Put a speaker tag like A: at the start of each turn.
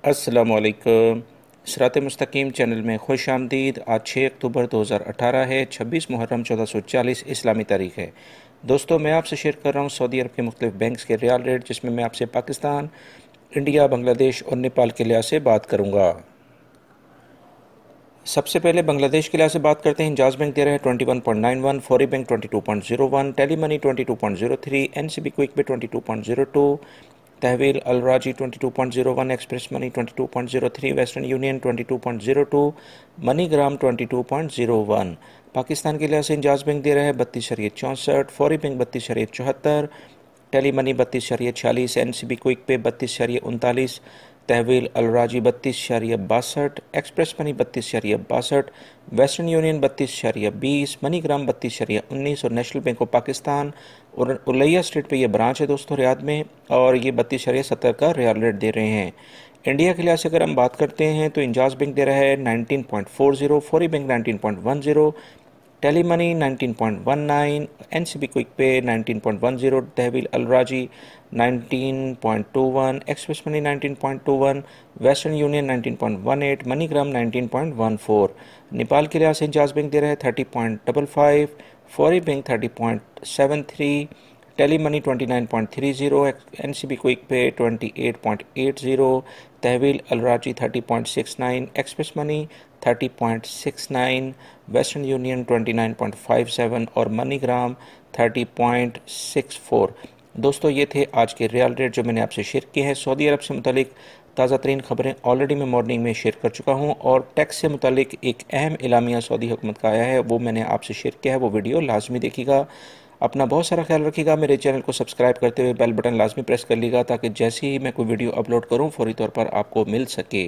A: अस्सलामुअलैकुम। सिरात मुस्तकीम चैनल में खुश आमदीद। आज 6 अक्टूबर 2018 है, 26 मुहर्रम 1440 इस्लामी तारीख है। दोस्तों, मैं आपसे शेयर कर रहा हूँ सऊदी अरब के मुख्तलिफ बैंक्स के रियाल रेट, जिसमें मैं आपसे पाकिस्तान, इंडिया, बांग्लादेश और नेपाल के लिहाज से बात करूँगा। सबसे पहले बांग्लादेश के लिहाज से बात करते हैं। इंजाज बैंक दे रहे हैं 21.91, Fawri bank 22.01, Tele Money 22.03, NCB Quick Pay 22.02, Tahweel Alrajhi 22.01, Express Money 22.03, Western Union 22.02, MoneyGram 22.01। Pakistan के लिहाज से इंजाज बैंक दे रहे हैं 32.64, Fawri bank 32.74, Tele Money 32.46, NCB Quick Pay 32.39, Tahweel Alrajhi 32.62, Express Money 32.62, Western Union 32.20, MoneyGram 32.19 और नेशनल बैंक ऑफ पाकिस्तान और उलैया street पे ये branch है दोस्तों रियाद में, और ये 32.70 का रियाल रेट दे रहे हैं। इंडिया के लिहाज से अगर हम बात करते हैं तो इंजाज बैंक दे रहा है 19.40, Fawri bank 19.10, Tele Money 19.19, NCB Quick Pay 19.10, Tahweel Alrajhi 19.21, Express Money 19.21, Western Union 19.18, MoneyGram 19.14। Nepal के लिहाज से इंजाज बैंक दे रहे हैं 30.55, Fawri bank 30.73, Tele Money 29.30, NCB Quick Pay 28.80, Tahweel Alrajhi 30.69, Express Money 30.69, Western Union 29.57 और मनीग्राम 30.64। दोस्तों, ये थे आज के रियल रेट जो मैंने आपसे शेयर किए हैं। सऊदी अरब से मुतालिक ताज़ा तरीन खबरें ऑलरेडी मैं मॉर्निंग में शेयर कर चुका हूँ, और टैक्स से मुतालिक एक अहम एलामिया सऊदी हुकूमत का आया है, वो मैंने आपसे शेयर किया है। वो वीडियो लाजमी देखिएगा। अपना बहुत सारा ख्याल रखिएगा। मेरे चैनल को सब्सक्राइब करते हुए बेल बटन लाजमी प्रेस कर लीजिएगा, ताकि जैसे ही मैं कोई वीडियो अपलोड करूँ फौरी तौर पर आपको मिल सके।